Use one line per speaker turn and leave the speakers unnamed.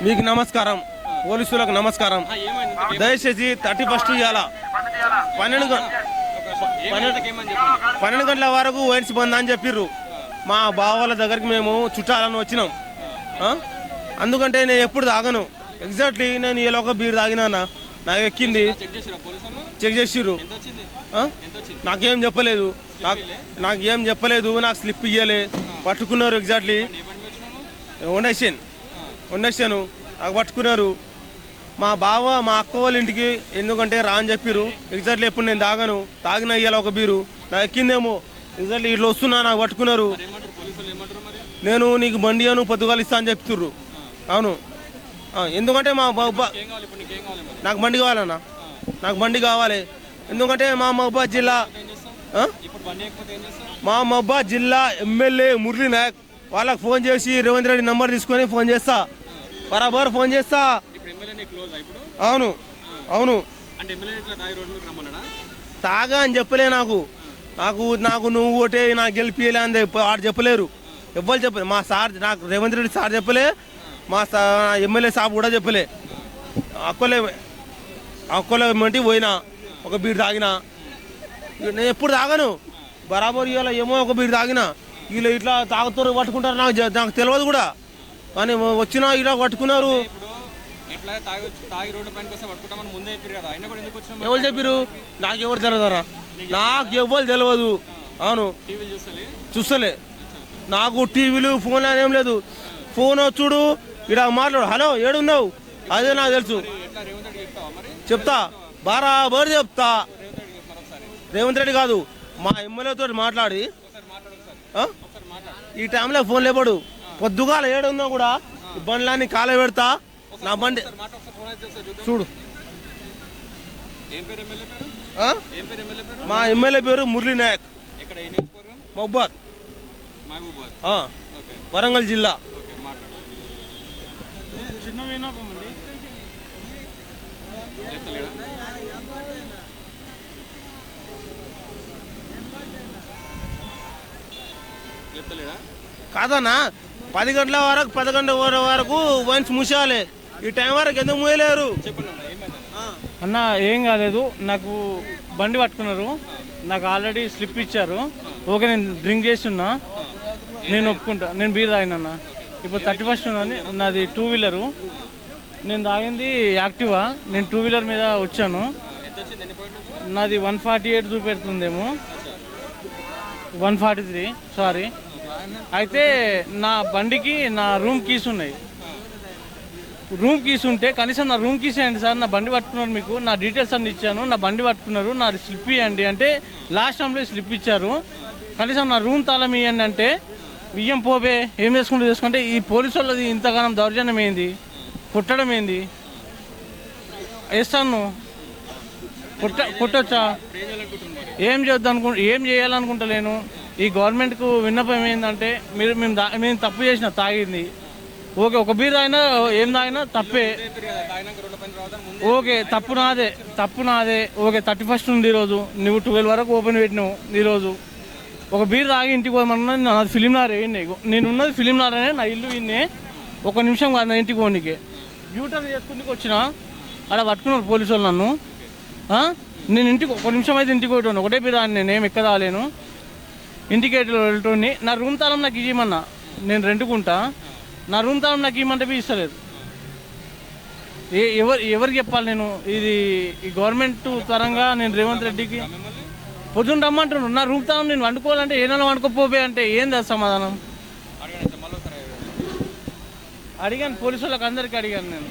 మీకు నమస్కారం, పోలీసులకు నమస్కారం. దయచేసి 31 ఇవాళ 12 గంటల వరకు వైన్స్ బంద్ అని చెప్పిర్రు. మా బావాల దగ్గరికి మేము చుట్టాలని వచ్చినాం. అందుకంటే నేను ఎప్పుడు తాగను. ఎగ్జాక్ట్లీ నేను ఇలా ఒక బీర్ తాగినా, నాకు ఎక్కింది. చెక్ చేసిర్రు, నాకేం చెప్పలేదు. నాకేం చెప్పలేదు, నాకు స్లిప్ ఇయ్యలే. పట్టుకున్నారు. ఎగ్జాక్ట్లీ వండేసాను, నాకు పట్టుకున్నారు. మా బావ మా అక్క వాళ్ళ ఇంటికి ఎందుకంటే రా అని చెప్పిర్రు. ఎగ్జాక్ట్లీ ఎప్పుడు నేను తాగను, తాగిన ఇయ్యాల ఒక బీరు నాకు ఎక్కిందేమో. ఎగ్జాక్ట్లీ ఇట్లా వస్తున్నా, నాకు పట్టుకున్నారు. నేను నీకు బండి అను పొద్దుగాలు ఇస్తా అని చెప్తుర్రు. అవును, ఎందుకంటే మా బాబా నాకు బండి కావాలన్నా, నాకు బండి కావాలి. ఎందుకంటే మా మహబాద్ జిల్లా ఎమ్మెల్యే మురళీ నాయక్ వాళ్ళకి ఫోన్ చేసి రేవంత్ రెడ్డి నంబర్ తీసుకొని ఫోన్ చేస్తా, బరాబర్ ఫోన్ చేస్తా. అవును అవును, తాగా అని చెప్పలే. నాకు నాకు నాకు నువ్వు ఒకటే నాకు గెలిపియలే అని వాడు చెప్పలేరు, ఎవ్వరు చెప్పలే. మా సార్, నాకు రేవంత్ రెడ్డి సార్ చెప్పలే, మా ఎమ్మెల్యే సాబ్ కూడా చెప్పలే. అక్కలే మంటి పోయినా, ఒక బీర్ తాగినా. నేను ఎప్పుడు తాగను, బరాబర్ ఇవాళ ఏమో ఒక బీర్ తాగినా. వీళ్ళు ఇట్లా తాగుతారు, పట్టుకుంటారు, నాకు తెలియదు కూడా. కానీ వచ్చినా ఇలా పట్టుకున్నారు. ఎవరు చెప్పారు? నాకు ఎవరు తెలియదారా, నాకు ఎవ్వరు తెలియదు. అవును, చూస్తలే. నాకు టీవీలు ఫోన్ ఏం లేదు. ఫోన్ చూడు, ఇక్కడ మాట్లాడు, హలో ఏడున్నావు, అదే నాకు తెలుసు. చెప్తా, బరాబర్ చెప్తా. రేవంత్ రెడ్డి కాదు, మా ఎమ్మెల్యేతో మాట్లాడి ఈ టైంలో ఫోన్ లేపడు. పొద్దుగాల ఏడున్నా కూడా బండ్లన్నీ కాల పెడతా. నా బండి చూడు. మా ఎమ్మెల్యే పేరు మురళీ నాయక్, మహబాద్, వరంగల్ జిల్లా. కాదన్నా, 10 గంటల వరకు 10 గంటల వరకు వైన్స్ మూసేయాలి. ఈ టైం వరకు ఎందుకు మూయలేరు
అన్న? ఏం కాలేదు, నాకు బండి పట్టుకున్నారు, నాకు ఆల్రెడీ స్లిప్ ఇచ్చారు. ఓకే, నేను డ్రింక్ చేస్తున్నా, నేను ఒప్పుకుంటా. నేను బీర్ తాగినా. ఇప్పుడు 31 ఉన్నది, నాది 2 వీలరు. నేను తాగింది యాక్టివా. నేను 2 వీలర్ మీద వచ్చాను. నాది 148 చూపెడుతుందేమో, 143 సారీ. అయితే నా బండికి నా రూమ్ కీస్ ఉన్నాయి. రూమ్ కీస్ ఉంటే కనీసం నా రూమ్ కీస్ ఇవ్వండి సార్, నా బండి పట్టుకున్నారు, మీకు నా డీటెయిల్స్ అన్ని ఇచ్చాను, నా బండి పట్టుకున్నారు, నా స్లిప్ ఇవ్వండి అంటే లాస్ట్ టైంలో స్లిప్ ఇచ్చారు. కనీసం నా రూమ్ తాళం ఇవ్వండి అంటే బియ్యం పోబే ఏం చేసుకుంటే ఈ పోలీసు వాళ్ళది ఇంతగానం దౌర్జన్యం ఏంది, కొట్టడం ఏంది? వేస్తాను, కొట్టొచ్చా? ఏం చేయాలనుకుంటలేను. ఈ గవర్నమెంట్కు విన్నపం ఏంటంటే మేము తప్పు చేసిన, తాగింది ఓకే, ఒక బీర్ తాగినా ఏం తాగినా తప్పే. ఓకే, తప్పు నాదే. ఓకే, 31 ఉంది ఈరోజు, నువ్వు 12 వరకు ఓపెన్ పెట్టినావు. ఈరోజు ఒక బీర్ తాగి ఇంటికి పోమన్నది. నాది ఫిలిం నార్ వేయండి, నేను ఉన్నది ఫిలిం నారనే, నా ఇల్లు విన్నే. 1 నిమిషం కాదు నా ఇంటికి పోనీకే. యూటర్న్ చేసుకుంటూ వచ్చిన, అలా పట్టుకున్నారు పోలీసు వాళ్ళు నన్ను. నేను ఇంటికి 1 నిమిషం అయితే ఇంటికి పోయాను, ఒకటే బీర్ తాగి నేనేం ఎక్క రాలేను. ఇంటికి వెళ్ళటోని నా రూమ్ తాళం నాకు ఇవ్వమన్నా, నేను రెంట్కుంటా. నా రూమ్ తాళం నాకు ఇవ్వమంటే ఇస్తలేదు. ఎవరికి చెప్పాలి నేను? ఇది ఈ గవర్నమెంట్ పరంగా నేను రేవంత్ రెడ్డికి పొద్దున్న రమ్మంటున్నాను. నా రూమ్ తాళం నేను వండుకోవాలంటే ఏదైనా వండుకోపోవే అంటే ఏంది సమాధానం? అడిగాను, పోలీసు వాళ్ళకి అందరికీ అడిగాను నేను.